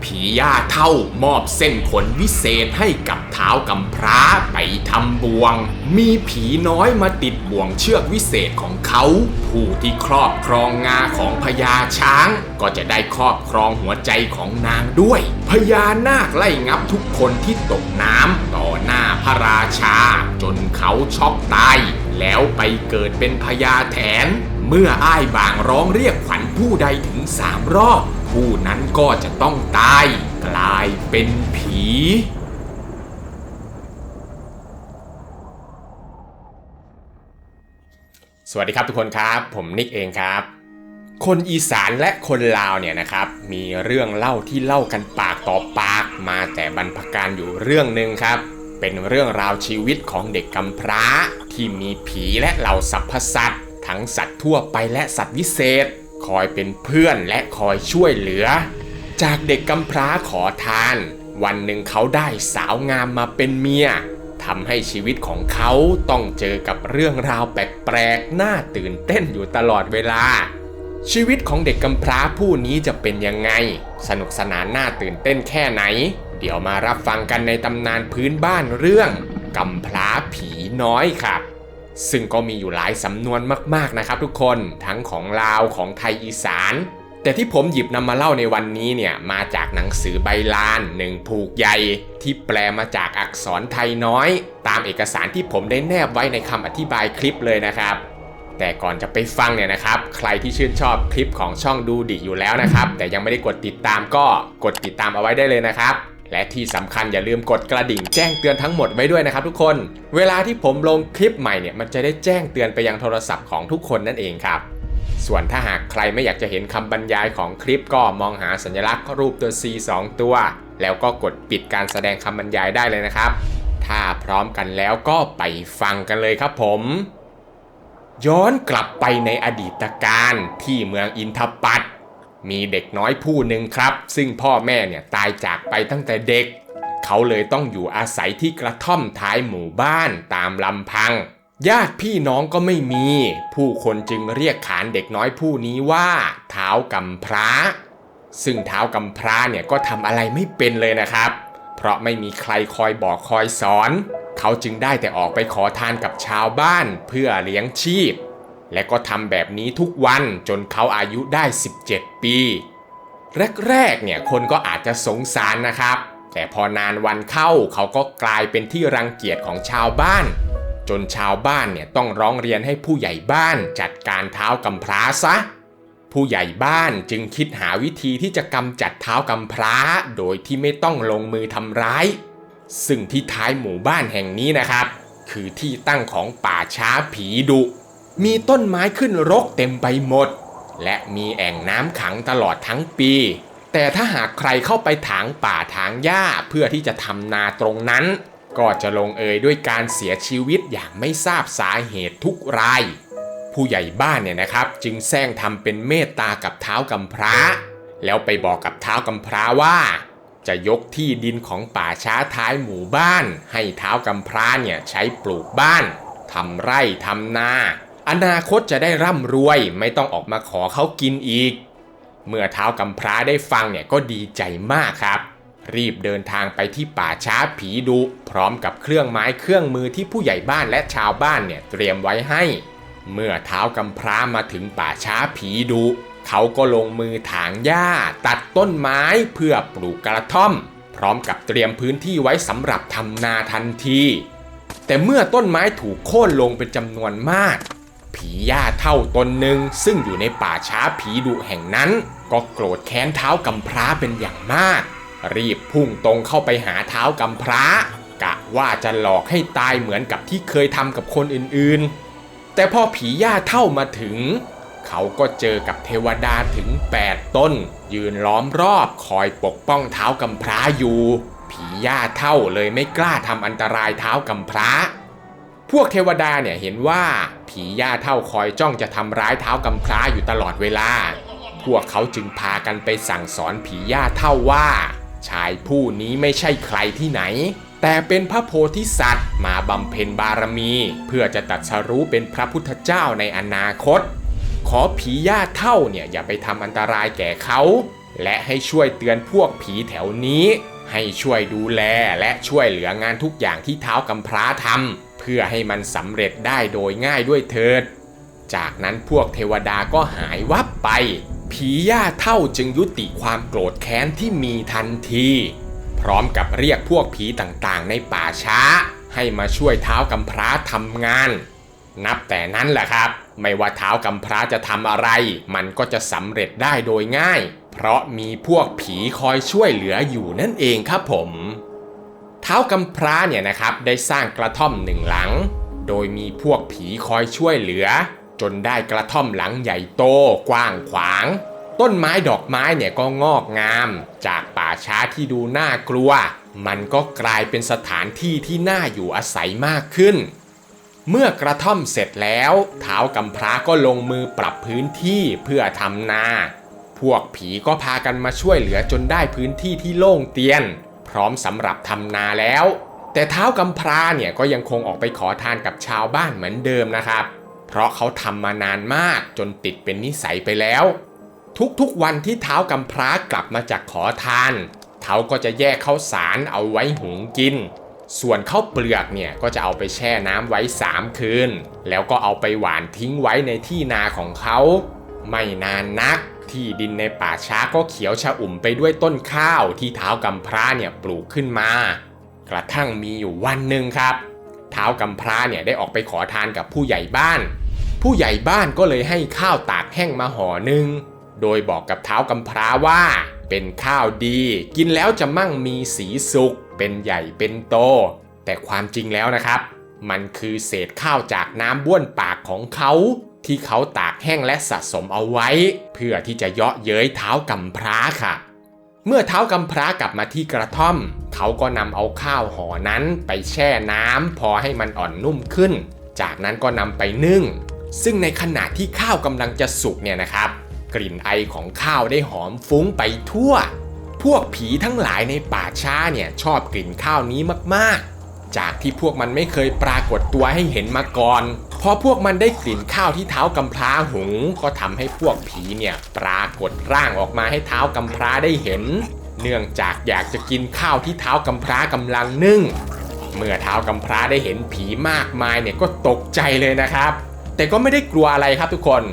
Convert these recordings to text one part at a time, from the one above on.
ผีย่าเท่ามอบเส้นขนวิเศษให้กับท้าวกำพร้าไปทำบ่วงมีผีน้อยมาติดบ่วงเชือกวิเศษของเขาผู้ที่ครอบครองงาของพญาช้างก็จะได้ครอบครองหัวใจของนางด้วยพญานาคไล่งับทุกคนที่ตกน้ำต่อหน้าพระราชาจนเขาช็อกตายแล้วไปเกิดเป็นพญาแถนเมื่ออ้ายบางร้องเรียกขวัญผู้ใดถึง3 รอบผู้นั้นก็จะต้องตายกลายเป็นผีสวัสดีครับทุกคนครับผมนิกเองครับคนอีสานและคนลาวเนี่ยนะครับมีเรื่องเล่าที่เล่ากันปากต่อปากมาแต่บรรพกาลอยู่เรื่องหนึ่งครับเป็นเรื่องราวชีวิตของเด็กกำพร้าที่มีผีและเหล่าสรรพสัตว์ทั้งสัตว์ทั่วไปและสัตว์วิเศษคอยเป็นเพื่อนและคอยช่วยเหลือจากเด็กกำพร้าขอทานวันหนึ่งเขาได้สาวงามมาเป็นเมียทำให้ชีวิตของเขาต้องเจอกับเรื่องราวแปลกๆน่าตื่นเต้นอยู่ตลอดเวลาชีวิตของเด็กกำพร้าผู้นี้จะเป็นยังไงสนุกสนานน่าตื่นเต้นแค่ไหนเดี๋ยวมารับฟังกันในตำนานพื้นบ้านเรื่องกำพร้าผีน้อยครับซึ่งก็มีอยู่หลายสำนวนมากๆนะครับทุกคนทั้งของลาวของไทยอีสานแต่ที่ผมหยิบนำมาเล่าในวันนี้เนี่ยมาจากหนังสือใบลาน1ผูกใหญ่ที่แปลมาจากอักษรไทยน้อยตามเอกสารที่ผมได้แนบไว้ในคำอธิบายคลิปเลยนะครับแต่ก่อนจะไปฟังเนี่ยนะครับใครที่ชื่นชอบคลิปของช่องดูดิอยู่แล้วนะครับแต่ยังไม่ได้กดติดตามก็กดติดตามเอาไว้ได้เลยนะครับและที่สำคัญอย่าลืมกดกระดิ่งแจ้งเตือนทั้งหมดไว้ด้วยนะครับทุกคนเวลาที่ผมลงคลิปใหม่เนี่ยมันจะได้แจ้งเตือนไปยังโทรศัพท์ของทุกคนนั่นเองครับส่วนถ้าหากใครไม่อยากจะเห็นคำบรรยายของคลิปก็มองหาสัญลักษณ์รูปตัว C 2 ตัวแล้วก็กดปิดการแสดงคำบรรยายได้เลยนะครับถ้าพร้อมกันแล้วก็ไปฟังกันเลยครับผมย้อนกลับไปในอดีตการที่เมืองอินทปัตมีเด็กน้อยผู้หนึ่งครับซึ่งพ่อแม่เนี่ยตายจากไปตั้งแต่เด็กเขาเลยต้องอยู่อาศัยที่กระท่อมท้ายหมู่บ้านตามลำพังญาติพี่น้องก็ไม่มีผู้คนจึงเรียกขานเด็กน้อยผู้นี้ว่าท้าวกำพร้าซึ่งท้าวกำพร้าเนี่ยก็ทำอะไรไม่เป็นเลยนะครับเพราะไม่มีใครคอยบอกคอยสอนเขาจึงได้แต่ออกไปขอทานกับชาวบ้านเพื่อเลี้ยงชีพและก็ทำแบบนี้ทุกวันจนเขาอายุได้17 ปีแรกๆเนี่ยคนก็อาจจะสงสารนะครับแต่พอนานวันเข้าเขาก็กลายเป็นที่รังเกียจของชาวบ้านจนชาวบ้านเนี่ยต้องร้องเรียนให้ผู้ใหญ่บ้านจัดการท้าวกำพร้าซะผู้ใหญ่บ้านจึงคิดหาวิธีที่จะกำจัดท้าวกำพร้าโดยที่ไม่ต้องลงมือทำร้ายซึ่งที่ท้ายหมู่บ้านแห่งนี้นะครับคือที่ตั้งของป่าช้าผีดุมีต้นไม้ขึ้นรกเต็มไปหมดและมีแอ่งน้ำขังตลอดทั้งปีแต่ถ้าหากใครเข้าไปถางป่าถางหญ้าเพื่อที่จะทำนาตรงนั้นก็จะลงเอยด้วยการเสียชีวิตอย่างไม่ทราบสาเหตุทุกรายผู้ใหญ่บ้านเนี่ยนะครับจึงแซงทำเป็นเมตตากับท้าวกำพร้าแล้วไปบอกกับท้าวกำพร้าว่าจะยกที่ดินของป่าช้าท้ายหมู่บ้านให้ท้าวกำพร้าเนี่ยใช้ปลูกบ้านทำไร่ทำนาอนาคตจะได้ร่ำรวยไม่ต้องออกมาขอเขากินอีกเมื่อท้าวกำพร้าได้ฟังเนี่ยก็ดีใจมากครับรีบเดินทางไปที่ป่าช้าผีดุพร้อมกับเครื่องไม้เครื่องมือที่ผู้ใหญ่บ้านและชาวบ้านเนี่ยเตรียมไว้ให้เมื่อท้าวกำพร้ามาถึงป่าช้าผีดุเขาก็ลงมือถางหญ้าตัดต้นไม้เพื่อปลูกกระท่อมพร้อมกับเตรียมพื้นที่ไว้สำหรับทำนาทันทีแต่เมื่อต้นไม้ถูกโค่นลงเป็นจำนวนมากผีย่าเท่าตนหนึ่งซึ่งอยู่ในป่าช้าผีดุแห่งนั้นก็โกรธแค้นท้าวกำพร้าเป็นอย่างมากรีบพุ่งตรงเข้าไปหาท้าวกำพร้ากะว่าจะหลอกให้ตายเหมือนกับที่เคยทำกับคนอื่นๆแต่พอผีย่าเท่ามาถึงเขาก็เจอกับเทวดาถึง8 ต้นยืนล้อมรอบคอยปกป้องท้าวกำพร้าอยู่ผีย่าเท่าเลยไม่กล้าทำอันตรายท้าวกำพร้าพวกเทวดาเนี่ยเห็นว่าผีย่าเท่าคอยจ้องจะทำร้ายท้าวกำพร้าอยู่ตลอดเวลาพวกเขาจึงพากันไปสั่งสอนผีย่าเท่าว่าชายผู้นี้ไม่ใช่ใครที่ไหนแต่เป็นพระโพธิสัตว์มาบำเพ็ญบารมีเพื่อจะตรัสรู้เป็นพระพุทธเจ้าในอนาคตขอผีย่าเท่าเนี่ยอย่าไปทำอันตรายแก่เขา และให้ช่วยเตือนพวกผีแถวนี้ให้ช่วยดูแลและช่วยเหลืองานทุกอย่างที่ท้าวกำพร้าทำเพื่อให้มันสำเร็จได้โดยง่ายด้วยเถิดจากนั้นพวกเทวดาก็หายวับไปผีย่าเฒ่าจึงยุติความโกรธแค้นที่มีทันทีพร้อมกับเรียกพวกผีต่างๆในป่าช้าให้มาช่วยท้าวกำพร้าทำงานนับแต่นั้นแหละครับไม่ว่าท้าวกำพร้าจะทำอะไรมันก็จะสำเร็จได้โดยง่ายเพราะมีพวกผีคอยช่วยเหลืออยู่นั่นเองครับผมท้าวกำพร้าเนี่ยนะครับได้สร้างกระท่อมหนึ่งหลังโดยมีพวกผีคอยช่วยเหลือจนได้กระท่อมหลังใหญ่โตกว้างขวางต้นไม้ดอกไม้เนี่ยก็งอกงามจากป่าช้าที่ดูน่ากลัวมันก็กลายเป็นสถานที่ที่น่าอยู่อาศัยมากขึ้นเมื่อกระท่อมเสร็จแล้วท้าวกำพร้าก็ลงมือปรับพื้นที่เพื่อทำนาพวกผีก็พากันมาช่วยเหลือจนได้พื้นที่ที่โล่งเตียนพร้อมสำหรับทำนาแล้วแต่ท้าวกำพร้าเนี่ยก็ยังคงออกไปขอทานกับชาวบ้านเหมือนเดิมนะครับเพราะเขาทำมานานมากจนติดเป็นนิสัยไปแล้วทุกๆวันที่ท้าวกำพร้ากลับมาจากขอทานเขาก็จะแยกข้าวสารเอาไว้หุงกินส่วนข้าวเปลือกเนี่ยก็จะเอาไปแช่น้ำไว้3 คืนแล้วก็เอาไปหว่านทิ้งไว้ในที่นาของเขาไม่นานนักที่ดินในป่าช้าก็เขียวชอุ่มไปด้วยต้นข้าวที่ท้าวกำพร้าเนี่ยปลูกขึ้นมากระทั่งมีอยู่วันหนึ่งครับท้าวกำพร้าเนี่ยได้ออกไปขอทานกับผู้ใหญ่บ้านผู้ใหญ่บ้านก็เลยให้ข้าวตากแห้งมาห่อหนึ่งโดยบอกกับท้าวกำพร้าว่าเป็นข้าวดีกินแล้วจะมั่งมีสีสุขเป็นใหญ่เป็นโตแต่ความจริงแล้วนะครับมันคือเศษข้าวจากน้ำบ้วนปากของเขาที่เขาตากแห้งและสะสมเอาไว้เพื่อที่จะเยาะเย้ยท้าวกำพร้าค่ะเมื่อท้าวกำพร้ากลับมาที่กระท่อมเขาก็นำเอาข้าวห่อนั้นไปแช่น้ำพอให้มันอ่อนนุ่มขึ้นจากนั้นก็นำไปนึ่งซึ่งในขณะที่ข้าวกำลังจะสุกเนี่ยนะครับกลิ่นไอของข้าวได้หอมฟุ้งไปทั่วพวกผีทั้งหลายในป่าช้าเนี่ยชอบกลิ่นข้าวนี้มากๆจากที่พวกมันไม่เคยปรากฏตัวให้เห็นมาก่อนพอพวกมันได้กลิ่นข้าวที่ท้าวกำพร้าหุงก็ทำให้พวกผีเนี่ยปรากฏร่างออกมาให้ท้าวกำพร้าได้เห็นเนื่องจากอยากจะกินข้าวที่ท้าวกำพร้ากำลังนึ่งเมื่อท้าวกำพร้าได้เห็นผีมากมายเนี่ยก็ตกใจเลยนะครับแต่ก็ไม่ได้กลัวอะไรครับทุกคน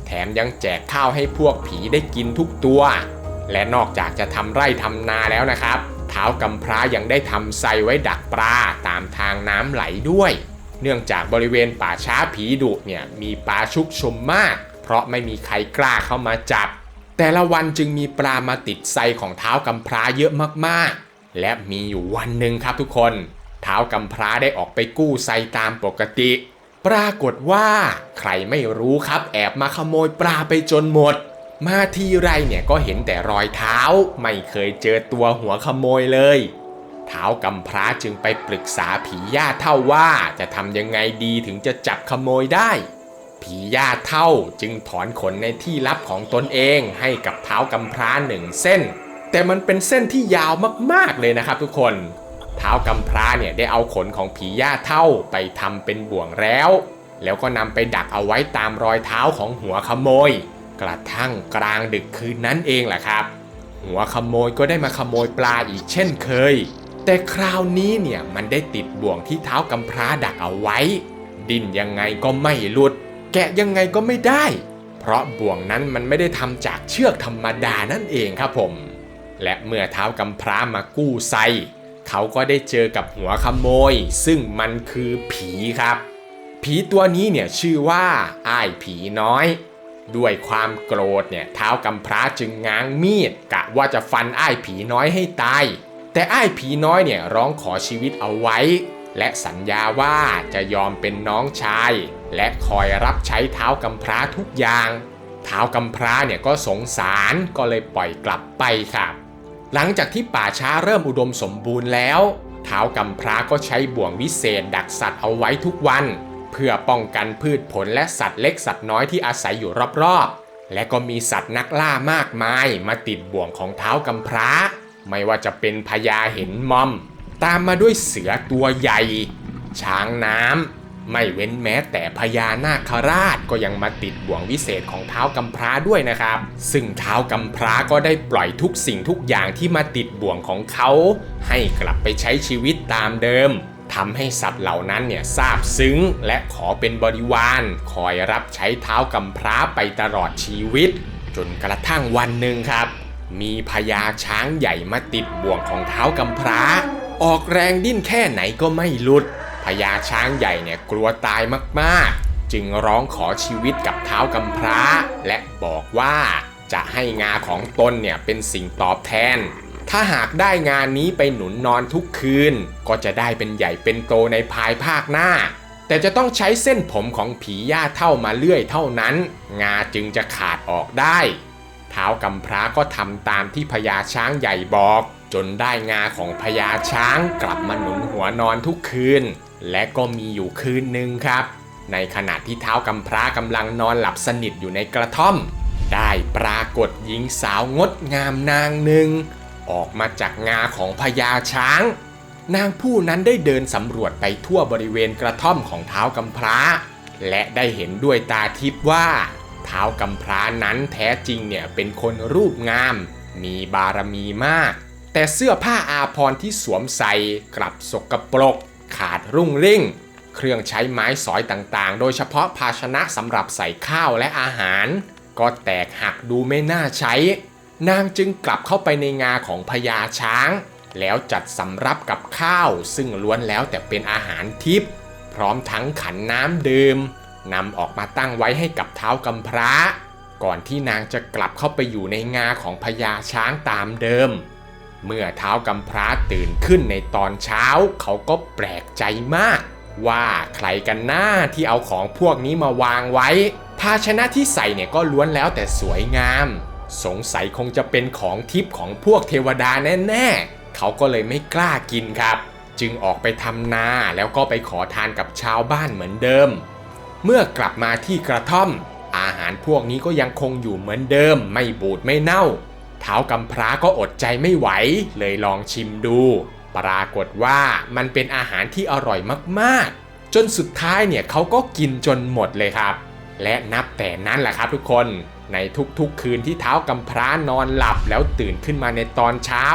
แถมยังแจกข้าวให้พวกผีได้กินทุกตัวและนอกจากจะทำไร่ทำนาแล้วนะครับท้าวกำพร้ายังได้ทำไซไว้ดักปลาตามทางน้ำไหลด้วยเนื่องจากบริเวณป่าช้าผีดุเนี่ยมีปลาชุกชุมมากเพราะไม่มีใครกล้าเข้ามาจับแต่ละวันจึงมีปลามาติดไซของท้าวกำพร้าเยอะมากๆและมีอยู่วันหนึ่งครับทุกคนท้าวกำพร้าได้ออกไปกู้ไซตามปกติปรากฏว่าใครไม่รู้ครับแอบมาขโมยปลาไปจนหมดมาทีไรเนี่ยก็เห็นแต่รอยเท้าไม่เคยเจอตัวหัวขโมยเลยท้าวกำพร้าจึงไปปรึกษาผีย่าเฒ่าว่าจะทำยังไงดีถึงจะจับขโมยได้ผีย่าเฒ่าจึงถอนขนในที่ลับของตนเองให้กับท้าวกำพร้า1 เส้นแต่มันเป็นเส้นที่ยาวมากๆเลยนะครับทุกคนท้าวกำพร้าเนี่ยได้เอาขนของผีย่าเฒ่าไปทำเป็นบ่วงแล้วก็นำไปดักเอาไว้ตามรอยเท้าของหัวขโมยกระทั่งกลางดึกคืนนั้นเองแหละครับหัวขโมยก็ได้มาขโมยปลาอีกเช่นเคยแต่คราวนี้เนี่ยมันได้ติดบ่วงที่ท้าวกำพร้าดักเอาไว้ดิ้นยังไงก็ไม่หลุดแกะยังไงก็ไม่ได้เพราะบ่วงนั้นมันไม่ได้ทำจากเชือกธรรมดานั่นเองครับผมและเมื่อท้าวกำพร้ามากู้ไซเขาก็ได้เจอกับหัวขโมยซึ่งมันคือผีครับผีตัวนี้เนี่ยชื่อว่าอ้ายผีน้อยด้วยความโกรธเนี่ยท้าวกำพร้าจึงง้างมีดกะว่าจะฟันอ้ายผีน้อยให้ตายแต่อ้ายผีน้อยเนี่ยร้องขอชีวิตเอาไว้และสัญญาว่าจะยอมเป็นน้องชายและคอยรับใช้ท้าวกำพร้าทุกอย่างท้าวกำพร้าเนี่ยก็สงสารก็เลยปล่อยกลับไปครับหลังจากที่ป่าช้าเริ่มอุดมสมบูรณ์แล้วท้าวกำพร้าก็ใช้บ่วงวิเศษดักสัตว์เอาไว้ทุกวันเพื่อป้องกันพืชผลและสัตว์เล็กสัตว์น้อยที่อาศัยอยู่รอบๆและก็มีสัตว์นักล่ามากมายมาติดบ่วงของท้าวกำพร้าไม่ว่าจะเป็นพญาเห็นมอมตามมาด้วยเสือตัวใหญ่ช้างน้ำ ไม่เว้นแม้แต่พญานาคราชก็ยังมาติดบ่วงวิเศษของท้าวกำพร้าด้วยนะครับซึ่งท้าวกำพร้าก็ได้ปล่อยทุกสิ่งทุกอย่างที่มาติดบ่วงของเขาให้กลับไปใช้ชีวิตตามเดิมทำให้สัตว์เหล่านั้นเนี่ยซาบซึ้งและขอเป็นบริวารคอยรับใช้ท้าวกำพร้าไปตลอดชีวิตจนกระทั่งวันหนึ่งครับมีพญาช้างใหญ่มาติดบ่วงของท้าวกำพร้าออกแรงดิ้นแค่ไหนก็ไม่หลุดพญาช้างใหญ่เนี่ยกลัวตายมากๆจึงร้องขอชีวิตกับท้าวกำพร้าและบอกว่าจะให้งาของตนเนี่ยเป็นสิ่งตอบแทนถ้าหากได้งานนี้ไปหนุนนอนทุกคืนก็จะได้เป็นใหญ่เป็นโตในภายภาคหน้าแต่จะต้องใช้เส้นผมของผีย่าเท่ามาเลื่อยเท่านั้นงาจึงจะขาดออกได้ท้าวกำพร้าก็ทำตามที่พญาช้างใหญ่บอกจนได้งาของพญาช้างกลับมาหนุนหัวนอนทุกคืนและก็มีอยู่คืนหนึ่งครับในขณะที่ท้าวกำพร้ากำลังนอนหลับสนิทอยู่ในกระท่อมได้ปรากฏหญิงสาวงดงามนางหนึ่งออกมาจากงาของพญาช้างนางผู้นั้นได้เดินสำรวจไปทั่วบริเวณกระท่อมของท้าวกำพร้าและได้เห็นด้วยตาทิพย์ว่าท้าวกำพร้านั้นแท้จริงเนี่ยเป็นคนรูปงามมีบารมีมากแต่เสื้อผ้าอาภรณ์ที่สวมใส่กลับสกปรกขาดรุ่งริ่งเครื่องใช้ไม้สอยต่างๆโดยเฉพาะภาชนะสำหรับใส่ข้าวและอาหารก็แตกหักดูไม่น่าใช้นางจึงกลับเข้าไปในงาของพญาช้างแล้วจัดสำรับกับข้าวซึ่งล้วนแล้วแต่เป็นอาหารทิพย์พร้อมทั้งขันน้ำดื่มนำออกมาตั้งไว้ให้กับท้าวกำพร้าก่อนที่นางจะกลับเข้าไปอยู่ในงาของพญาช้างตามเดิมเมื่อท้าวกำพร้าตื่นขึ้นในตอนเช้าเขาก็แปลกใจมากว่าใครกันหน้าที่เอาของพวกนี้มาวางไว้ภาชนะที่ใส่เนี่ยก็ล้วนแล้วแต่สวยงามสงสัยคงจะเป็นของทิพย์ของพวกเทวดาแน่ๆเขาก็เลยไม่กล้ากินครับจึงออกไปทำนาแล้วก็ไปขอทานกับชาวบ้านเหมือนเดิมเมื่อกลับมาที่กระท่อมอาหารพวกนี้ก็ยังคงอยู่เหมือนเดิมไม่บูดไม่เน่าท้าวกำพร้าก็อดใจไม่ไหวเลยลองชิมดูปรากฏว่ามันเป็นอาหารที่อร่อยมากๆจนสุดท้ายเนี่ยเขาก็กินจนหมดเลยครับและนับแต่นั้นแหละครับทุกคนในทุกๆคืนที่ท้าวกำพร้านอนหลับแล้วตื่นขึ้นมาในตอนเช้า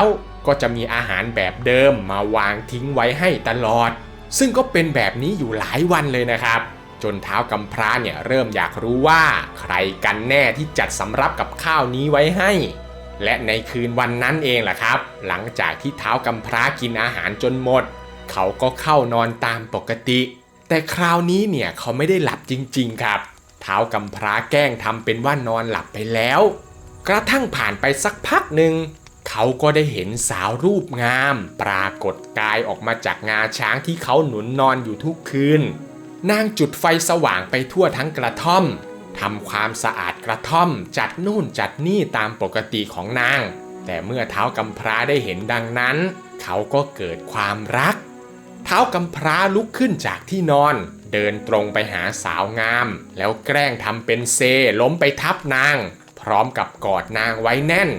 ก็จะมีอาหารแบบเดิมมาวางทิ้งไว้ให้ตลอดซึ่งก็เป็นแบบนี้อยู่หลายวันเลยนะครับจนท้าวกำพร้าเนี่ยเริ่มอยากรู้ว่าใครกันแน่ที่จัดสำรับกับข้าวนี้ไว้ให้และในคืนวันนั้นเองแหละครับหลังจากที่ท้าวกำพร้ากินอาหารจนหมดเขาก็เข้านอนตามปกติแต่คราวนี้เนี่ยเขาไม่ได้หลับจริงๆครับท้าวกำพร้าแกล้งทำเป็นว่านอนหลับไปแล้วกระทั่งผ่านไปสักพักหนึ่งเขาก็ได้เห็นสาวรูปงามปรากฏกายออกมาจากงาช้างที่เขาหนุนนอนอยู่ทุกคืนนางจุดไฟสว่างไปทั่วทั้งกระท่อมทำความสะอาดกระท่อมจัดนู่นจัดนี่ตามปกติของนางแต่เมื่อท้าวกำพร้าได้เห็นดังนั้นเขาก็เกิดความรักท้าวกำพร้าลุกขึ้นจากที่นอนเดินตรงไปหาสาวงามแล้วแกล้งทำเป็นเซล้มไปทับนางพร้อมกับกอดนางไว้แน่น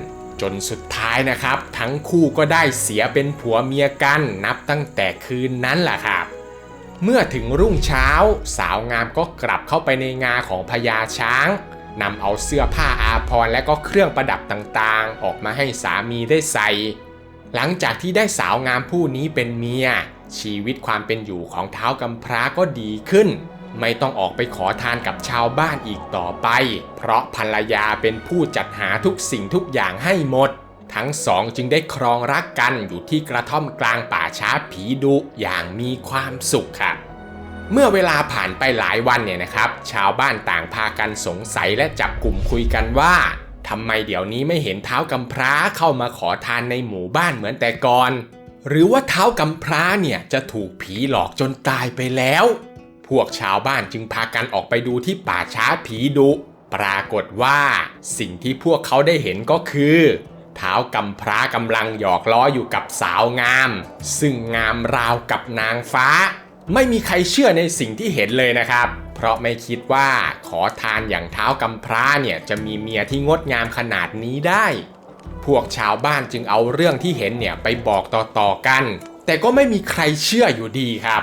จนสุดท้ายนะครับทั้งคู่ก็ได้เสียเป็นผัวเมียกันนับตั้งแต่คืนนั้นแหละครับเมื่อถึงรุ่งเช้าสาวงามก็กลับเข้าไปในงาของพญาช้างนำเอาเสื้อผ้าอาภรณ์และก็เครื่องประดับต่างๆออกมาให้สามีได้ใส่หลังจากที่ได้สาวงามผู้นี้เป็นเมียชีวิตความเป็นอยู่ของท้าวกำพร้าก็ดีขึ้นไม่ต้องออกไปขอทานกับชาวบ้านอีกต่อไปเพราะภรรยาเป็นผู้จัดหาทุกสิ่งทุกอย่างให้หมดทั้งสองจึงได้ครองรักกันอยู่ที่กระท่อมกลางป่าช้าผีดุอย่างมีความสุขครับเมื่อเวลาผ่านไปหลายวันเนี่ยนะครับชาวบ้านต่างพากันสงสัยและจับกลุ่มคุยกันว่าทำไมเดี๋ยวนี้ไม่เห็นท้าวกำพร้าเข้ามาขอทานในหมู่บ้านเหมือนแต่ก่อนหรือว่าท้าวกำพร้าเนี่ยจะถูกผีหลอกจนตายไปแล้วพวกชาวบ้านจึงพากันออกไปดูที่ป่าช้าผีดุปรากฏว่าสิ่งที่พวกเขาได้เห็นก็คือท้าวกำพร้ากำลังหยอกล้ออยู่กับสาวงามซึ่งงามราวกับนางฟ้าไม่มีใครเชื่อในสิ่งที่เห็นเลยนะครับเพราะไม่คิดว่าขอทานอย่างท้าวกำพร้าเนี่ยจะมีเมียที่งดงามขนาดนี้ได้พวกชาวบ้านจึงเอาเรื่องที่เห็นเนี่ยไปบอกต่อๆกันแต่ก็ไม่มีใครเชื่ออยู่ดีครับ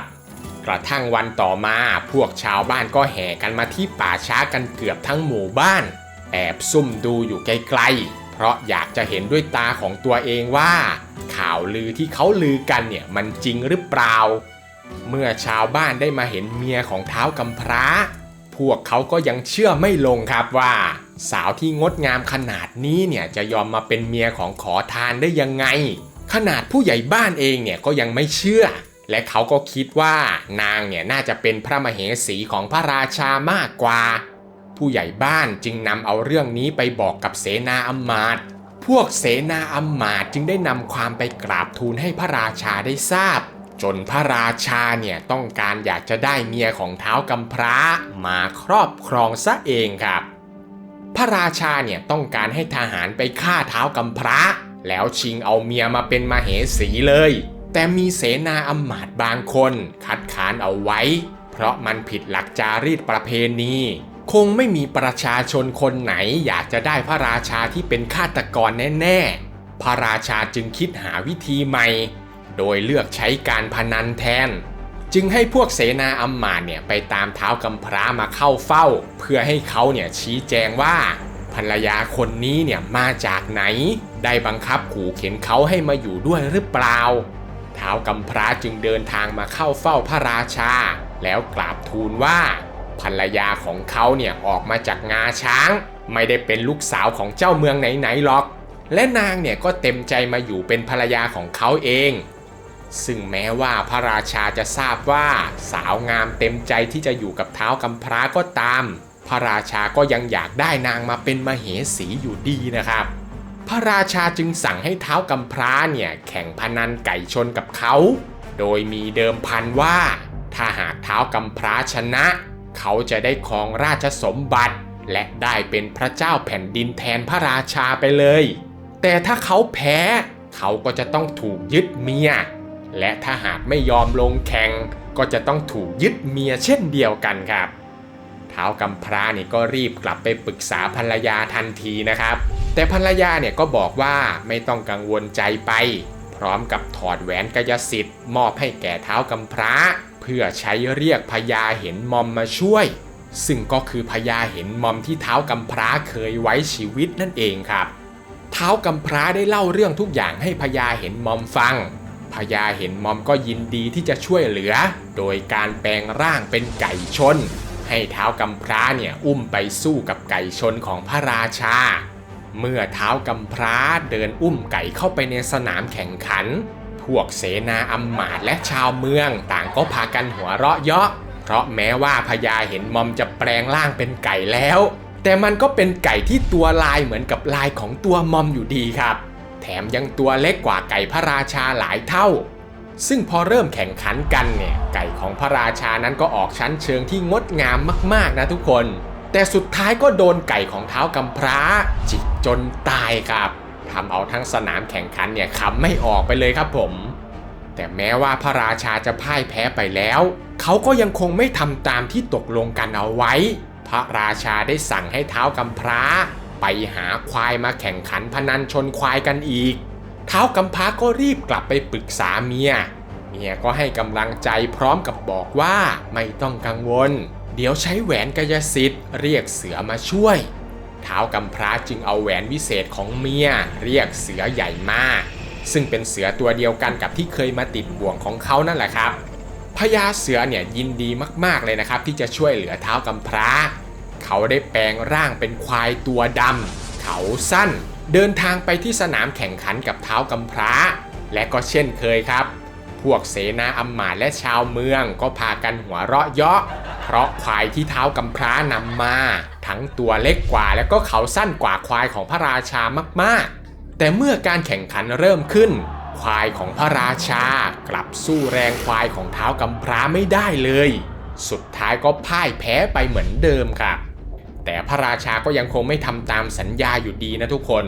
กระทั่งวันต่อมาพวกชาวบ้านก็แห่กันมาที่ป่าช้ากันเกือบทั้งหมู่บ้านแอบซุ่มดูอยู่ไกลๆเพราะอยากจะเห็นด้วยตาของตัวเองว่าข่าวลือที่เขาลือกันเนี่ยมันจริงหรือเปล่าเมื่อชาวบ้านได้มาเห็นเมียของท้าวกำพร้าพวกเขาก็ยังเชื่อไม่ลงครับว่าสาวที่งดงามขนาดนี้เนี่ยจะยอมมาเป็นเมียของขอทานได้ยังไงขนาดผู้ใหญ่บ้านเองเนี่ยก็ยังไม่เชื่อและเขาก็คิดว่านางเนี่ยน่าจะเป็นพระมเหสีของพระราชามากกว่าผู้ใหญ่บ้านจึงนำเอาเรื่องนี้ไปบอกกับเสนาอำมาตย์พวกเสนาอำมาตย์จึงได้นำความไปกราบทูลให้พระราชาได้ทราบจนพระราชาเนี่ยต้องการอยากจะได้เมียของท้าวกำพร้ามาครอบครองซะเองครับพระราชาเนี่ยต้องการให้ทหารไปฆ่าท้าวกำพร้าแล้วชิงเอาเมียมาเป็นมเหสีเลยแต่มีเสนาอำมาตย์บางคนคัดค้านเอาไว้เพราะมันผิดหลักจารีตประเพณีคงไม่มีประชาชนคนไหนอยากจะได้พระราชาที่เป็นฆาตกรแน่ๆพระราชาจึงคิดหาวิธีใหม่โดยเลือกใช้การพนันแทนจึงให้พวกเสนาอำมาตย์เนี่ยไปตามท้าวกำพร้ามาเข้าเฝ้าเพื่อให้เขาเนี่ยชี้แจงว่าภรรยาคนนี้เนี่ยมาจากไหนได้บังคับขู่เข็นเขาให้มาอยู่ด้วยหรือเปล่าท้าวกำพร้าจึงเดินทางมาเข้าเฝ้าพระราชาแล้วกราบทูลว่าภรรยาของเขาเนี่ยออกมาจากงาช้างไม่ได้เป็นลูกสาวของเจ้าเมืองไหนๆหรอกและนางเนี่ยก็เต็มใจมาอยู่เป็นภรรยาของเขาเองซึ่งแม้ว่าพระราชาจะทราบว่าสาวงามเต็มใจที่จะอยู่กับท้าวกำพร้าก็ตามพระราชาก็ยังอยากได้นางมาเป็นมเหสีอยู่ดีนะครับพระราชาจึงสั่งให้ท้าวกำพร้าเนี่ยแข่งพนันไก่ชนกับเขาโดยมีเดิมพันว่าถ้าหากท้าวกำพร้าชนะเขาจะได้ครองราชสมบัติและได้เป็นพระเจ้าแผ่นดินแทนพระราชาไปเลยแต่ถ้าเขาแพ้เขาก็จะต้องถูกยึดเมียและถ้าหากไม่ยอมลงแข่งก็จะต้องถูกยึดเมียเช่นเดียวกันครับท้าวกำพร้านี่ก็รีบกลับไปปรึกษาภรรยาทันทีนะครับแต่ภรรยาเนี่ยก็บอกว่าไม่ต้องกังวลใจไปพร้อมกับถอดแหวนกายสิทธิ์มอบให้แก่ท้าวกำพร้าเพื่อใช้เรียกพญาเห็นมอมมาช่วยซึ่งก็คือพญาเห็นมอมที่ท้าวกำพร้าเคยไว้ชีวิตนั่นเองครับท้าวกำพร้าได้เล่าเรื่องทุกอย่างให้พญาเห็นมอมฟังพญาเห็นมอมก็ยินดีที่จะช่วยเหลือโดยการแปลงร่างเป็นไก่ชนให้ท้าวกำพร้าเนี่ยอุ้มไปสู้กับไก่ชนของพระราชาเมื่อท้าวกำพร้าเดินอุ้มไก่เข้าไปในสนามแข่งขันพวกเสนาอำมาตย์และชาวเมืองต่างก็พากันหัวเราะเยาะเพราะแม้ว่าพญาเห็นมอมจะแปลงร่างเป็นไก่แล้วแต่มันก็เป็นไก่ที่ตัวลายเหมือนกับลายของตัวมอมอยู่ดีครับแถมยังตัวเล็กกว่าไก่พระราชาหลายเท่าซึ่งพอเริ่มแข่งขันกันเนี่ยไก่ของพระราชานั้นก็ออกชั้นเชิงที่งดงามมากๆนะทุกคนแต่สุดท้ายก็โดนไก่ของท้าวกำพร้าจิกจนตายครับทำเอาทั้งสนามแข่งขันเนี่ยขำไม่ออกไปเลยครับผมแต่แม้ว่าพระราชาจะพ่ายแพ้ไปแล้วเขาก็ยังคงไม่ทำตามที่ตกลงกันเอาไว้พระราชาได้สั่งให้ท้าวกำพร้าไปหาควายมาแข่งขันพนันชนควายกันอีกท้าวกำพร้าก็รีบกลับไปปรึกษาเมียก็ให้กำลังใจพร้อมกับบอกว่าไม่ต้องกังวลเดี๋ยวใช้แหวนกายสิทธิ์เรียกเสือมาช่วยท้าวกำพร้าจึงเอาแหวนวิเศษของเมียเรียกเสือใหญ่มากซึ่งเป็นเสือตัวเดียวกันกับที่เคยมาติดบ่วงของเขานั่นแหละครับพญาเสือเนี่ยยินดีมากๆเลยนะครับที่จะช่วยเหลือท้าวกำพร้าเขาได้แปลงร่างเป็นควายตัวดำเขาสั้นเดินทางไปที่สนามแข่งขันกับท้าวกำพร้าและก็เช่นเคยครับพวกเสนาอำมาตย์และชาวเมืองก็พากันหัวเราะเยาะเพราะควายที่ท้าวกำพร้านำมาทั้งตัวเล็กกว่าและก็เขาสั้นกว่าควายของพระราชามากๆแต่เมื่อการแข่งขันเริ่มขึ้นควายของพระราชากลับสู้แรงควายของท้าวกำพร้าไม่ได้เลยสุดท้ายก็พ่ายแพ้ไปเหมือนเดิมครับแต่พระราชาก็ยังคงไม่ทำตามสัญญาอยู่ดีนะทุกคน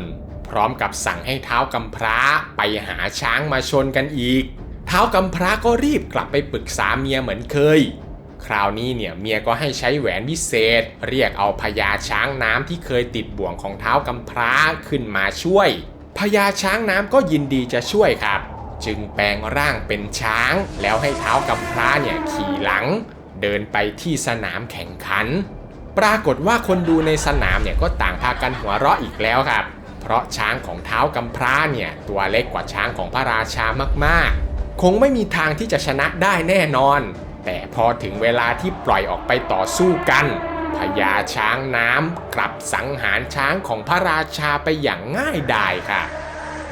พร้อมกับสั่งให้ท้าวกำพร้าไปหาช้างมาชนกันอีกท้าวกำพร้าก็รีบกลับไปปรึกษาเมียเหมือนเคยคราวนี้เนี่ยเมียก็ให้ใช้แหวนวิเศษเรียกเอาพญาช้างน้ำที่เคยติดบ่วงของท้าวกำพร้าขึ้นมาช่วยพญาช้างน้ำก็ยินดีจะช่วยครับ จึงแปลงร่างเป็นช้างแล้วให้ท้าวกำพร้าเนี่ยขี่หลังเดินไปที่สนามแข่งขันปรากฏว่าคนดูในสนามเนี่ยก็ต่างพากันหัวเราะอีกแล้วครับเพราะช้างของท้าวกำพร้าเนี่ยตัวเล็กกว่าช้างของพระราชามากๆคงไม่มีทางที่จะชนะได้แน่นอนแต่พอถึงเวลาที่ปล่อยออกไปต่อสู้กันพญาช้างน้ำกลับสังหารช้างของพระราชาไปอย่างง่ายดายค่ะ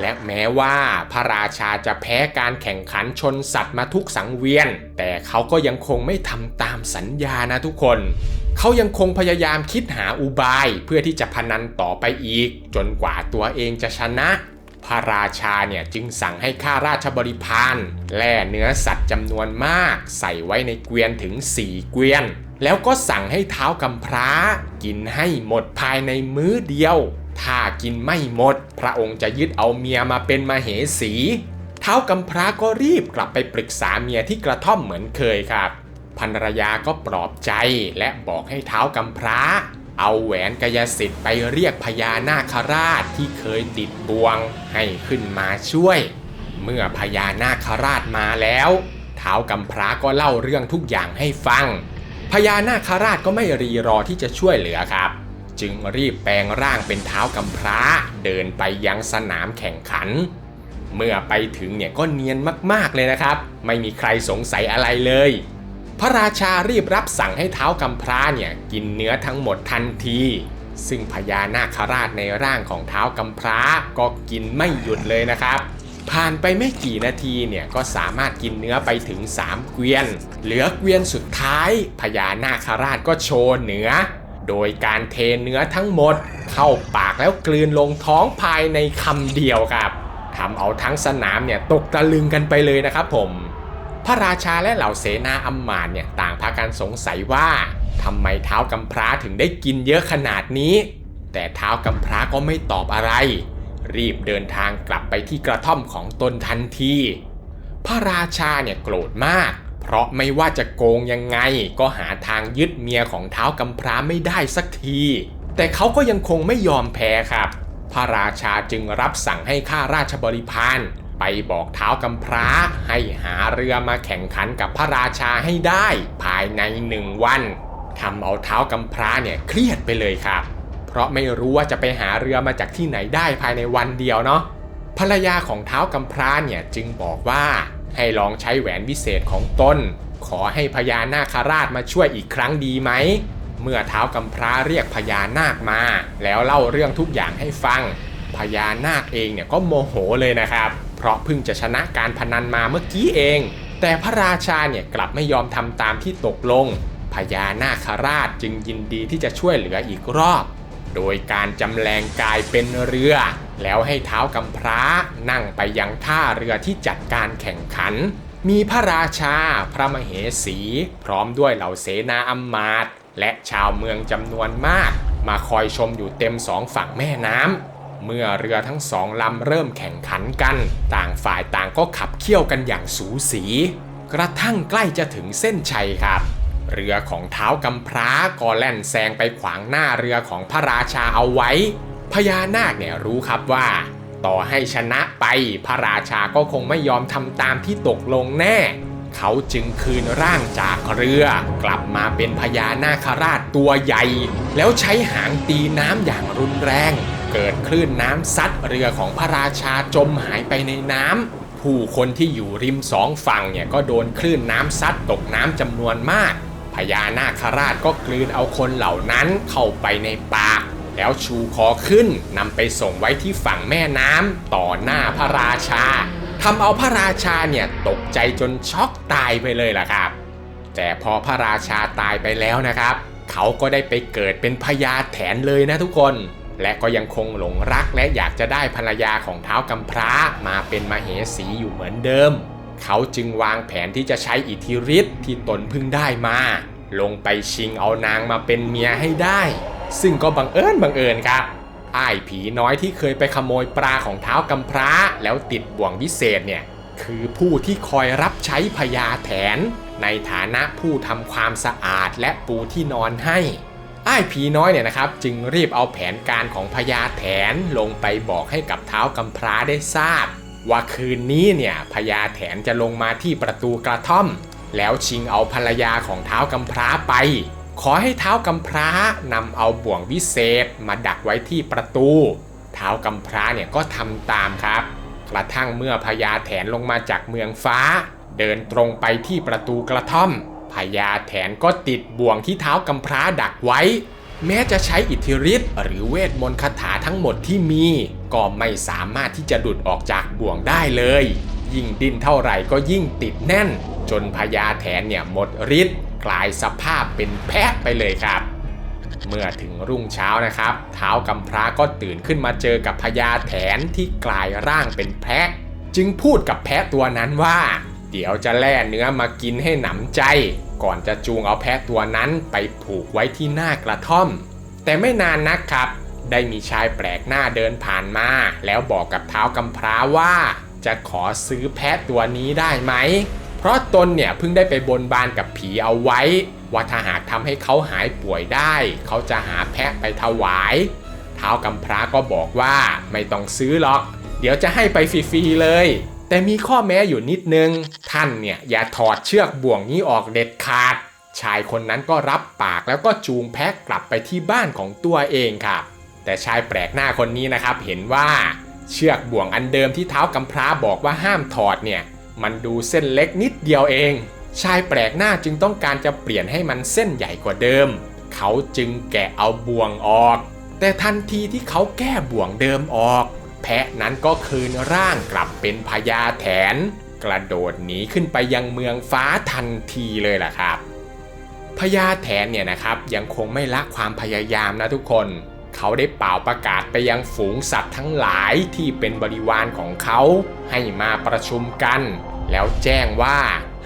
และแม้ว่าพระราชาจะแพ้การแข่งขันชนสัตว์มาทุกสังเวียนแต่เขาก็ยังคงไม่ทำตามสัญญานะทุกคนเขายังคงพยายามคิดหาอุบายเพื่อที่จะพนันต่อไปอีกจนกว่าตัวเองจะชนะพระราชาเนี่ยจึงสั่งให้ข้าราชบริพารแล่เนื้อสัตว์จำนวนมากใส่ไว้ในเกวียนถึง4เกวียนแล้วก็สั่งให้ท้าวกำพร้ากินให้หมดภายในมื้อเดียวถ้ากินไม่หมดพระองค์จะยึดเอาเมียมาเป็นมเหสีท้าวกำพร้าก็รีบกลับไปปรึกษาเมียที่กระท่อมเหมือนเคยครับภรรยาก็ปลอบใจและบอกให้ท้าวกำพร้าเอาแหวนกายสิทธิ์ไปเรียกพญานาคราชที่เคยติดบ่วงให้ขึ้นมาช่วยเมื่อพญานาคราชมาแล้วท้าวกำพร้าก็เล่าเรื่องทุกอย่างให้ฟังพญานาคราชก็ไม่รีรอที่จะช่วยเหลือครับจึงรีบแปลงร่างเป็นท้าวกำพร้าเดินไปยังสนามแข่งขันเมื่อไปถึงเนี่ยก็เนียนมากๆเลยนะครับไม่มีใครสงสัยอะไรเลยพระราชารีบรับสั่งให้ท้าวกำพร้าเนี่ยกินเนื้อทั้งหมดทันทีซึ่งพญานาคราชในร่างของท้าวกำพร้าก็กินไม่หยุดเลยนะครับผ่านไปไม่กี่นาทีเนี่ยก็สามารถกินเนื้อไปถึง3เกวียนเหลือเกวียนสุดท้ายพญานาคราชก็โชว์เนื้อโดยการเทเนื้อทั้งหมดเข้าปากแล้วกลืนลงท้องภายในคำเดียวครับทำเอาทั้งสนามเนี่ยตกตะลึงกันไปเลยนะครับผมพระราชาและเหล่าเสนาอำมาตย์เนี่ยต่างพากันสงสัยว่าทำไมท้าวกำพร้าถึงได้กินเยอะขนาดนี้แต่ท้าวกำพร้าก็ไม่ตอบอะไรรีบเดินทางกลับไปที่กระท่อมของตนทันทีพระราชาเนี่ยโกรธมากเพราะไม่ว่าจะโกงยังไงก็หาทางยึดเมียของท้าวกำพร้าไม่ได้สักทีแต่เขาก็ยังคงไม่ยอมแพ้ครับพระราชาจึงรับสั่งให้ข้าราชบริพารไปบอกท้าวกำพร้าให้หาเรือมาแข่งขันกับพระราชาให้ได้ภายใน1 วันทำเอาท้าวกำพร้าเนี่ยเครียดไปเลยครับเพราะไม่รู้ว่าจะไปหาเรือมาจากที่ไหนได้ภายในวันเดียวเนาะภรรยาของท้าวกำพร้าเนี่ยจึงบอกว่าให้ลองใช้แหวนวิเศษของตนขอให้พญานาคราชมาช่วยอีกครั้งดีไหมเมื่อท้าวกำพร้าเรียกพญานาคมาแล้วเล่าเรื่องทุกอย่างให้ฟังพญานาคเองเนี่ยก็โมโหเลยนะครับเพราะเพิ่งจะชนะการพนันมาเมื่อกี้เองแต่พระราชาเนี่ยกลับไม่ยอมทำตามที่ตกลงพญานาคราชจึงยินดีที่จะช่วยเหลืออีกรอบโดยการจำแรงกายเป็นเรือแล้วให้ท้าวกำพร้านั่งไปยังท่าเรือที่จัดการแข่งขันมีพระราชาพระมเหสีพร้อมด้วยเหล่าเสนาอำมาตย์และชาวเมืองจำนวนมากมาคอยชมอยู่เต็ม2 ฝั่งแม่น้ำเมื่อเรือทั้ง2 ลำเริ่มแข่งขันกันต่างฝ่ายต่างก็ขับเคี่ยวกันอย่างสูสีกระทั่งใกล้จะถึงเส้นชัยครับเรือของท้าวกำพร้าก็แล่นแซงไปขวางหน้าเรือของพระราชาเอาไว้พญานาคเนี่ยรู้ครับว่าต่อให้ชนะไปพระราชาก็คงไม่ยอมทำตามที่ตกลงแน่เขาจึงคืนร่างจากเรือกลับมาเป็นพญานาคราชตัวใหญ่แล้วใช้หางตีน้ำอย่างรุนแรงเกิดคลื่นน้ำซัดเรือของพระราชาจมหายไปในน้ำผู้คนที่อยู่ริม2 ฝั่งเนี่ยก็โดนคลื่นน้ำซัดตกน้ำจำนวนมากพญานาคราชก็กลืนเอาคนเหล่านั้นเข้าไปในปากแล้วชูคอขึ้นนำไปส่งไว้ที่ฝั่งแม่น้ำต่อหน้าพระราชาทำเอาพระราชาเนี่ยตกใจจนช็อกตายไปเลยล่ะครับแต่พอพระราชาตายไปแล้วนะครับเขาก็ได้ไปเกิดเป็นพญาแถนเลยนะทุกคนและก็ยังคงหลงรักและอยากจะได้ภรรยาของท้าวกำพร้ามาเป็นมเหสีอยู่เหมือนเดิมเขาจึงวางแผนที่จะใช้อิทธิฤทธิ์ที่ตนเพิ่งได้มาลงไปชิงเอานางมาเป็นเมียให้ได้ซึ่งก็บังเอิญครับอ้ายผีน้อยที่เคยไปขโมยปลาของท้าวกำพร้าแล้วติดบ่วงวิเศษเนี่ยคือผู้ที่คอยรับใช้พญาแถนในฐานะผู้ทำความสะอาดและปูที่นอนให้อ้ายผีน้อยเนี่ยนะครับจึงรีบเอาแผนการของพญาแถนลงไปบอกให้กับท้าวกำพร้าได้ทราบ ว่าคืนนี้เนี่ยพญาแถนจะลงมาที่ประตูกระท่อมแล้วชิงเอาภรรยาของท้าวกำพร้าไปขอให้ท้าวกำพร้านำเอาบ่วงวิเศษมาดักไว้ที่ประตูท้าวกำพร้าเนี่ยก็ทำตามครับกระทั่งเมื่อพญาแถนลงมาจากเมืองฟ้าเดินตรงไปที่ประตูกระท่อมพญาแถนก็ติดบ่วงที่ท้าวกำพร้าดักไว้แม้จะใช้อิทธิฤทธิ์หรือเวทมนต์คาถาทั้งหมดที่มีก็ไม่สามารถที่จะหลุดออกจากบ่วงได้เลยยิ่งดิ้นเท่าไหร่ก็ยิ่งติดแน่นจนพญาแถนเนี่ยหมดฤทธิ์กลายสภาพเป็นแพะไปเลยครับเมื่อถึงรุ่งเช้านะครับท้าวกำพร้าก็ตื่นขึ้นมาเจอกับพญาแถนที่กลายร่างเป็นแพะจึงพูดกับแพะตัวนั้นว่าเดี๋ยวจะแล่เนื้อมากินให้หนำใจก่อนจะจูงเอาแพะตัวนั้นไปผูกไว้ที่หน้ากระท่อมแต่ไม่นานนักครับได้มีชายแปลกหน้าเดินผ่านมาแล้วบอกกับท้าวกำพร้าว่าจะขอซื้อแพะตัวนี้ได้ไหมเพราะตนเนี่ยเพิ่งได้ไปบนบานกับผีเอาไว้ว่าถ้าหากทำให้เขาหายป่วยได้เขาจะหาแพะไปถวายท้าวกำพร้าก็บอกว่าไม่ต้องซื้อหรอกเดี๋ยวจะให้ไปฟรีๆเลยแต่มีข้อแม้อยู่นิดนึงท่านเนี่ยอย่าถอดเชือกบ่วงนี้ออกเด็ดขาดชายคนนั้นก็รับปากแล้วก็จูงแพะกลับไปที่บ้านของตัวเองครับแต่ชายแปลกหน้าคนนี้นะครับเห็นว่าเชือกบ่วงอันเดิมที่ท้าวกำพร้าบอกว่าห้ามถอดเนี่ยมันดูเส้นเล็กนิดเดียวเองชายแปลกหน้าจึงต้องการจะเปลี่ยนให้มันเส้นใหญ่กว่าเดิมเขาจึงแกะเอาบ่วงออกแต่ทันทีที่เขาแก้บ่วงเดิมออกแพะนั้นก็คืนร่างกลับเป็นพญาแถนกระโดดหนีขึ้นไปยังเมืองฟ้าทันทีเลยล่ะครับพญาแถนเนี่ยนะครับยังคงไม่ละความพยายามนะทุกคนเขาได้เป่าประกาศไปยังฝูงสัตว์ทั้งหลายที่เป็นบริวารของเขาให้มาประชุมกันแล้วแจ้งว่า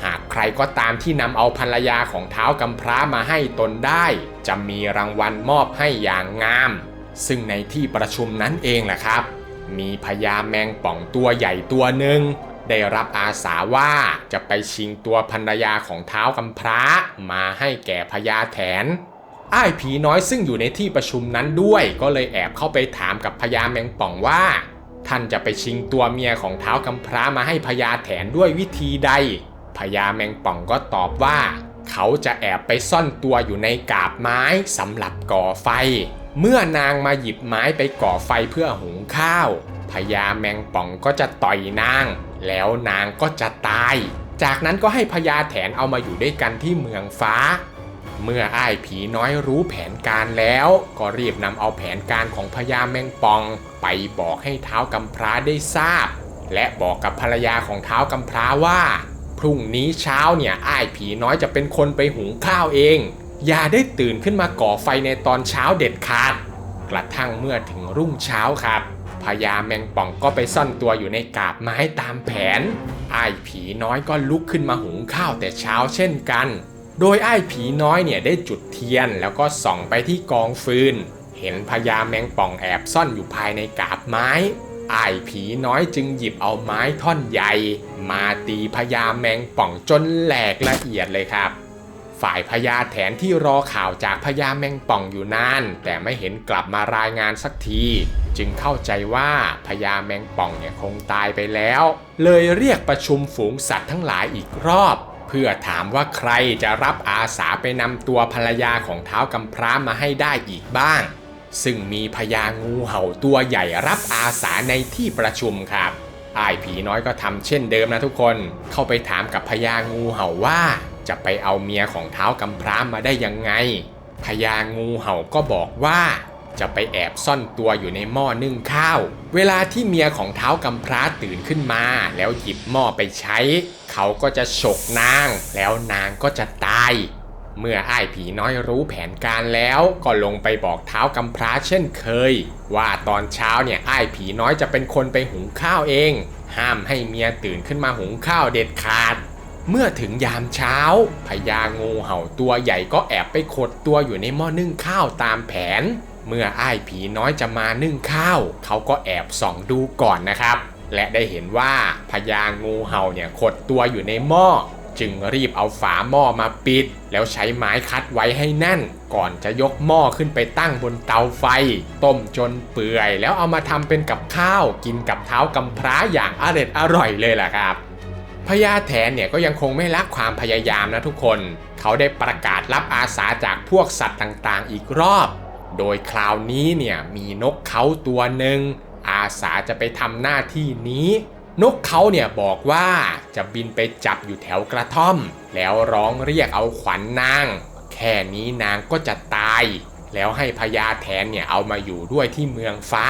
หากใครก็ตามที่นำเอาภรรยาของท้าวกำพร้ามาให้ตนได้จะมีรางวัลมอบให้อย่างงามซึ่งในที่ประชุมนั้นเองแหละครับมีพญาแมงป่องตัวใหญ่ตัวหนึ่งได้รับอาสาว่าจะไปชิงตัวภรรยาของท้าวกำพร้ามาให้แก่พญาแถนอ้ายผีน้อยซึ่งอยู่ในที่ประชุมนั้นด้วยก็เลยแอบเข้าไปถามกับพญาแมงป่องว่าท่านจะไปชิงตัวเมียของท้าวกำพร้ามาให้พญาแถนด้วยวิธีใดพญาแมงป่องก็ตอบว่าเขาจะแอบไปซ่อนตัวอยู่ในกาบไม้สำหรับก่อไฟเมื่อนางมาหยิบไม้ไปก่อไฟเพื่อหุงข้าวพญาแมงป่องก็จะต่อยนางแล้วนางก็จะตายจากนั้นก็ให้พญาแถนเอามาอยู่ด้วยกันที่เมืองฟ้าเมื่ออ้ายผีน้อยรู้แผนการแล้วก็รีบนำเอาแผนการของพญาแมงป่องไปบอกให้ท้าวกำพร้าได้ทราบและบอกกับภรรยาของท้าวกำพร้าว่าพรุ่งนี้เช้าเนี่ยอ้ายผีน้อยจะเป็นคนไปหุงข้าวเองอย่าได้ตื่นขึ้นมาก่อไฟในตอนเช้าเด็ดขาดกระทั่งเมื่อถึงรุ่งเช้าครับพญาแมงป่องก็ไปซ่อนตัวอยู่ในกาบไม้ตามแผนอ้ายผีน้อยก็ลุกขึ้นมาหุงข้าวแต่เช้าเช่นกันโดยอ้ายผีน้อยเนี่ยได้จุดเทียนแล้วก็ส่องไปที่กองฟืนเห็นพญาแมงป่องแอบซ่อนอยู่ภายในกาบไม้อ้ายผีน้อยจึงหยิบเอาไม้ท่อนใหญ่มาตีพญาแมงป่องจนแหลกละเอียดเลยครับฝ่ายพญาแถนที่รอข่าวจากพญาแมงป่องอยู่นานแต่ไม่เห็นกลับมารายงานสักทีจึงเข้าใจว่าพญาแมงป่องเนี่ยคงตายไปแล้วเลยเรียกประชุมฝูงสัตว์ทั้งหลายอีกรอบเพื่อถามว่าใครจะรับอาสาไปนำตัวภรรยาของท้าวกำพร้ามาให้ได้อีกบ้างซึ่งมีพญางูเห่าตัวใหญ่รับอาสาในที่ประชุมครับอ้ายผีน้อยก็ทำเช่นเดิมนะทุกคนเข้าไปถามกับพญางูเห่าว่าจะไปเอาเมียของท้าวกำพร้ามาได้ยังไงพญางูเห่าก็บอกว่าจะไปแอบซ่อนตัวอยู่ในหม้อนึ่งข้าวเวลาที่เมียของท้าวกำพร้าตื่นขึ้นมาแล้วหยิบหม้อไปใช้เขาก็จะฉกนางแล้วนางก็จะตายเมื่ออ้ายผีน้อยรู้แผนการแล้วก็ลงไปบอกท้าวกำพร้าเช่นเคยว่าตอนเช้าเนี่ยอ้ายผีน้อยจะเป็นคนไปหุงข้าวเองห้ามให้เมียตื่นขึ้นมาหุงข้าวเด็ดขาดเมื่อถึงยามเช้าพญางูเห่าตัวใหญ่ก็แอบไปขดตัวอยู่ในหม้อนึ่งข้าวตามแผนเมื่ออ้ายผีน้อยจะมานึ่งข้าวเขาก็แอบส่องดูก่อนนะครับและได้เห็นว่าพญางูเห่าเนี่ยขดตัวอยู่ในหม้อ จึงรีบเอาฝาหม้อมาปิดแล้วใช้ไม้คัดไว้ให้แน่นก่อนจะยกหม้อขึ้นไปตั้งบนเตาไฟต้มจนเปื่อยแล้วเอามาทำเป็นกับข้าวกินกับเท้ากำพร้าอย่างอร่อยเลยล่ะครับพญาแถนเนี่ยก็ยังคงไม่ละความพยายามนะทุกคนเขาได้ประกาศรับอาสาจากพวกสัตว์ต่างๆอีกรอบโดยคราวนี้เนี่ยมีนกเขาตัวหนึ่งอาสาจะไปทำหน้าที่นี้นกเขาเนี่ยบอกว่าจะบินไปจับอยู่แถวกระท่อมแล้วร้องเรียกเอาขวัญนางแค่นี้นางก็จะตายแล้วให้พญาแถนเนี่ยเอามาอยู่ด้วยที่เมืองฟ้า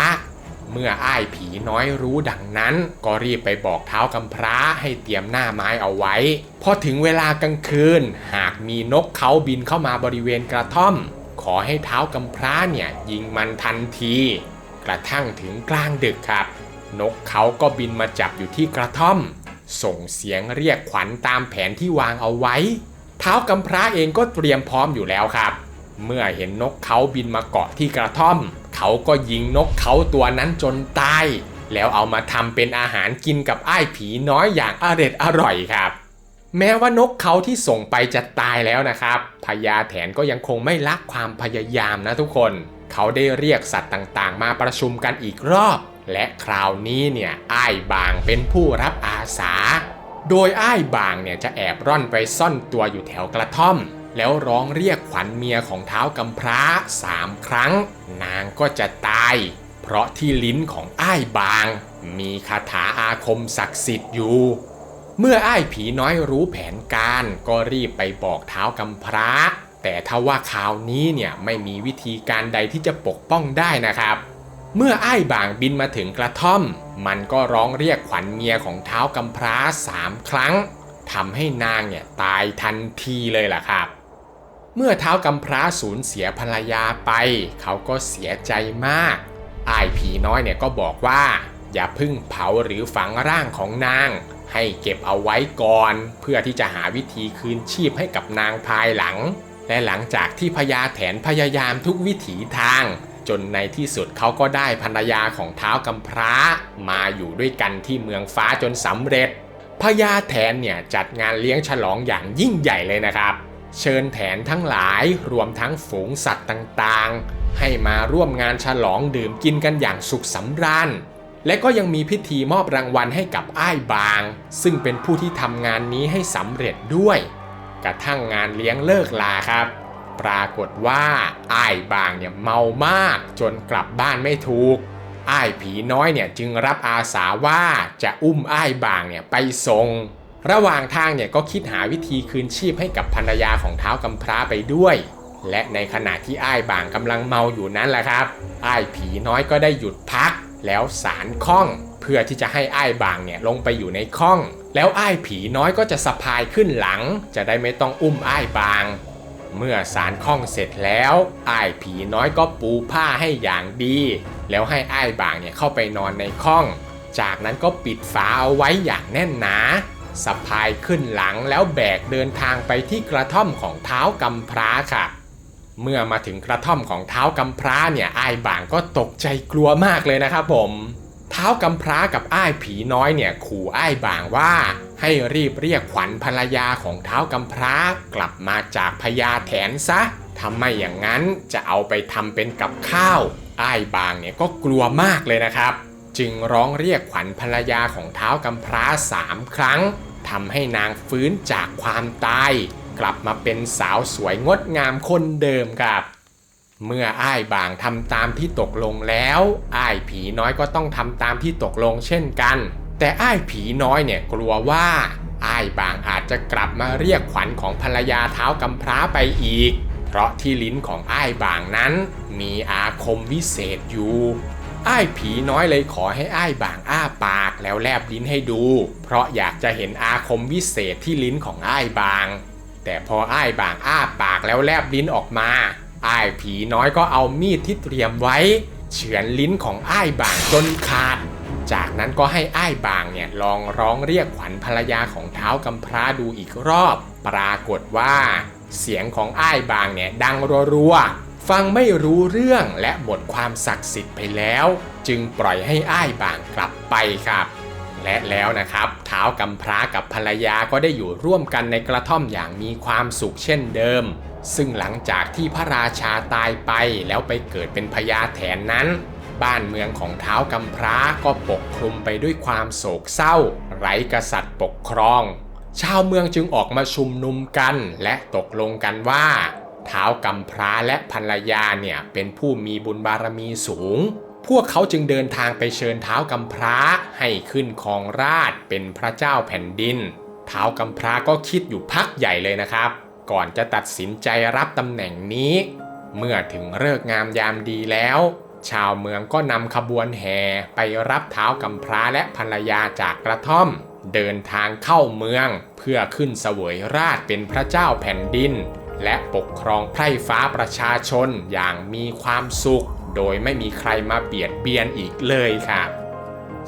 เมื่ออ้ายผีน้อยรู้ดังนั้นก็รีบไปบอกเท้ากำพร้าให้เตรียมหน้าไม้เอาไว้พอถึงเวลากลางคืนหากมีนกเขาบินเข้ามาบริเวณกระท่อมขอให้เท้ากำพร้าเนี่ยยิงมันทันทีกระทั่งถึงกลางดึกครับนกเขาก็บินมาจับอยู่ที่กระท่อมส่งเสียงเรียกขวัญตามแผนที่วางเอาไว้เท้ากำพร้าเองก็เตรียมพร้อมอยู่แล้วครับเมื่อเห็นนกเขาบินมาเกาะที่กระท่อมเขาก็ยิงนกเขาตัวนั้นจนตายแล้วเอามาทำเป็นอาหารกินกับอ้ายผีน้อยอย่างอร่อยครับแม้ว่านกเขาที่ส่งไปจะตายแล้วนะครับพญาแถนก็ยังคงไม่ละความพยายามนะทุกคนเขาได้เรียกสัตว์ต่างๆมาประชุมกันอีกรอบและคราวนี้เนี่ยอ้ายบางเป็นผู้รับอาสาโดยอ้ายบางเนี่ยจะแอบร่อนไปซ่อนตัวอยู่แถวกระท่อมแล้วร้องเรียกขวัญเมียของเท้ากำพร้า3 ครั้งนางก็จะตายเพราะที่ลิ้นของอ้ายบางมีคาถาอาคมศักดิ์สิทธิ์อยู่เมื่ออ้ายผีน้อยรู้แผนการก็รีบไปบอกเท้ากำพร้าแต่ถ้าว่าคราวนี้เนี่ยไม่มีวิธีการใดที่จะปกป้องได้นะครับเมื่ออ้ายบางบินมาถึงกระท่อมมันก็ร้องเรียกขวัญเมียของเท้ากำพร้า3 ครั้งทำให้นางเนี่ยตายทันทีเลยล่ะครับเมื่อเท้ากำพร้าสูญเสียภรรยาไปเขาก็เสียใจมากอ้ายผีน้อยเนี่ยก็บอกว่าอย่าเพิ่งเผาหรือฝังร่างของนางให้เก็บเอาไว้ก่อนเพื่อที่จะหาวิธีคืนชีพให้กับนางภายหลังและหลังจากที่พญาแถนพยายามทุกวิถีทางจนในที่สุดเขาก็ได้ภรรยาของเท้ากำพร้ามาอยู่ด้วยกันที่เมืองฟ้าจนสำเร็จพญาแถนเนี่ยจัดงานเลี้ยงฉลองอย่างยิ่งใหญ่เลยนะครับเชิญแถนทั้งหลายรวมทั้งฝูงสัตว์ต่างๆให้มาร่วมงานฉลองดื่มกินกันอย่างสุขสำราญและก็ยังมีพิธีมอบรางวัลให้กับอ้ายบางซึ่งเป็นผู้ที่ทำงานนี้ให้สำเร็จด้วยกระทั่งงานเลี้ยงเลิกลาครับปรากฏว่าอ้ายบางเนี่ยเมามากจนกลับบ้านไม่ถูกอ้ายผีน้อยเนี่ยจึงรับอาสาว่าจะอุ้มอ้ายบางเนี่ยไปส่งระหว่างทางเนี่ยก็คิดหาวิธีคืนชีพให้กับภรรยาของเท้ากำพร้าไปด้วยและในขณะที่อ้ายบางกำลังเมาอยู่นั้นแหละครับอ้ายผีน้อยก็ได้หยุดพักแล้วสานข้องเพื่อที่จะให้อ้ายบางเนี่ยลงไปอยู่ในข้องแล้วอ้ายผีน้อยก็จะสะพายขึ้นหลังจะได้ไม่ต้องอุ้มอ้ายบางเมื่อสานข้องเสร็จแล้วอ้ายผีน้อยก็ปูผ้าให้อย่างดีแล้วให้อ้ายบางเนี่ยเข้าไปนอนในข้องจากนั้นก็ปิดฝาเอาไว้อย่างแน่นหนาสะพายขึ้นหลังแล้วแบกเดินทางไปที่กระท่อมของเท้ากำพร้าค่ะเมื่อมาถึงกระท่อมของเท้ากำพร้าเนี่ยอ้ายบางก็ตกใจกลัวมากเลยนะครับผมเท้ากำพร้ากับอ้ายผีน้อยเนี่ยขู่อ้ายบางว่าให้รีบเรียกขวัญภรรยาของเท้ากำพร้ากลับมาจากพญาแถนซะทำไม่อย่างนั้นจะเอาไปทำเป็นกับข้าวอ้ายบางเนี่ยก็กลัวมากเลยนะครับจึงร้องเรียกขวัญภรรยาของเท้ากำพร้า3 ครั้งทำให้นางฟื้นจากความตายกลับมาเป็นสาวสวยงดงามคนเดิมครับเมื่ออ้ายบางทำตามที่ตกลงแล้วอ้ายผีน้อยก็ต้องทำตามที่ตกลงเช่นกันแต่อ้ายผีน้อยเนี่ยกลัวว่าอ้ายบางอาจจะกลับมาเรียกขวัญของภรรยาเท้ากำพร้าไปอีกเพราะที่ลิ้นของอ้ายบางนั้นมีอาคมวิเศษอยู่อ้ายผีน้อยเลยขอให้อ้ายบางอ้าปากแล้วแลบลิ้นให้ดูเพราะอยากจะเห็นอาคมวิเศษที่ลิ้นของอ้ายบางแต่พออ้ายบางอ้าปากแล้วแลบลิ้นออกมาอ้ายผีน้อยก็เอามีดที่เตรียมไว้เฉือนลิ้นของอ้ายบางจนขาดจากนั้นก็ให้อ้ายบางเนี่ยลองร้องเรียกขวัญภรรยาของเท้ากำพร้าดูอีกรอบปรากฏว่าเสียงของอ้ายบางเนี่ยดังรัวๆฟังไม่รู้เรื่องและหมดความศักดิ์สิทธิ์ไปแล้วจึงปล่อยให้อ้ายบางกลับไปครับ และแล้วนะครับท้าวกำพร้ากับภรรยาก็ได้อยู่ร่วมกันในกระท่อมอย่างมีความสุขเช่นเดิมซึ่งหลังจากที่พระราชาตายไปแล้วไปเกิดเป็นพญาแถนนั้นบ้านเมืองของท้าวกำพร้าก็ปกคลุมไปด้วยความโศกเศร้าไร้กษัตริย์ปกครองชาวเมืองจึงออกมาชุมนุมกันและตกลงกันว่าท้าวกำพร้าและภรรยาเนี่ยเป็นผู้มีบุญบารมีสูงพวกเขาจึงเดินทางไปเชิญท้าวกำพร้าให้ขึ้นครองราชย์เป็นพระเจ้าแผ่นดินท้าวกำพร้าก็คิดอยู่พักใหญ่เลยนะครับก่อนจะตัดสินใจรับตำแหน่งนี้เมื่อถึงฤกษ์งามยามดีแล้วชาวเมืองก็นำขบวนแห่ไปรับท้าวกำพร้าและภรรยาจากกระท่อมเดินทางเข้าเมืองเพื่อขึ้นเสวยราชย์เป็นพระเจ้าแผ่นดินและปกครองไพร่ฟ้าประชาชนอย่างมีความสุขโดยไม่มีใครมาเบียดเบียนอีกเลยครับ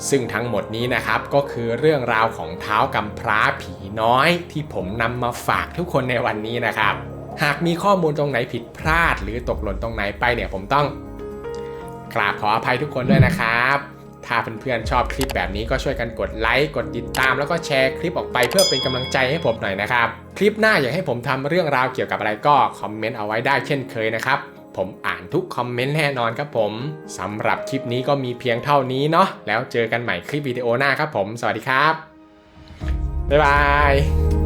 ซึ่งทั้งหมดนี้นะครับก็คือเรื่องราวของท้าวกำพร้าผีน้อยที่ผมนำมาฝากทุกคนในวันนี้นะครับหากมีข้อมูลตรงไหนผิดพลาดหรือตกหล่นตรงไหนไปเนี่ยผมต้องกราบขออภัยทุกคนด้วยนะครับถ้าเพื่อนๆชอบคลิปแบบนี้ก็ช่วยกันกดไลค์กดติดตามแล้วก็แชร์คลิปออกไปเพื่อเป็นกำลังใจให้ผมหน่อยนะครับคลิปหน้าอยากให้ผมทำเรื่องราวเกี่ยวกับอะไรก็คอมเมนต์เอาไว้ได้เช่นเคยนะครับผมอ่านทุกคอมเมนต์แน่นอนครับผมสำหรับคลิปนี้ก็มีเพียงเท่านี้เนาะแล้วเจอกันใหม่คลิปวิดีโอหน้าครับผมสวัสดีครับบ๊ายบาย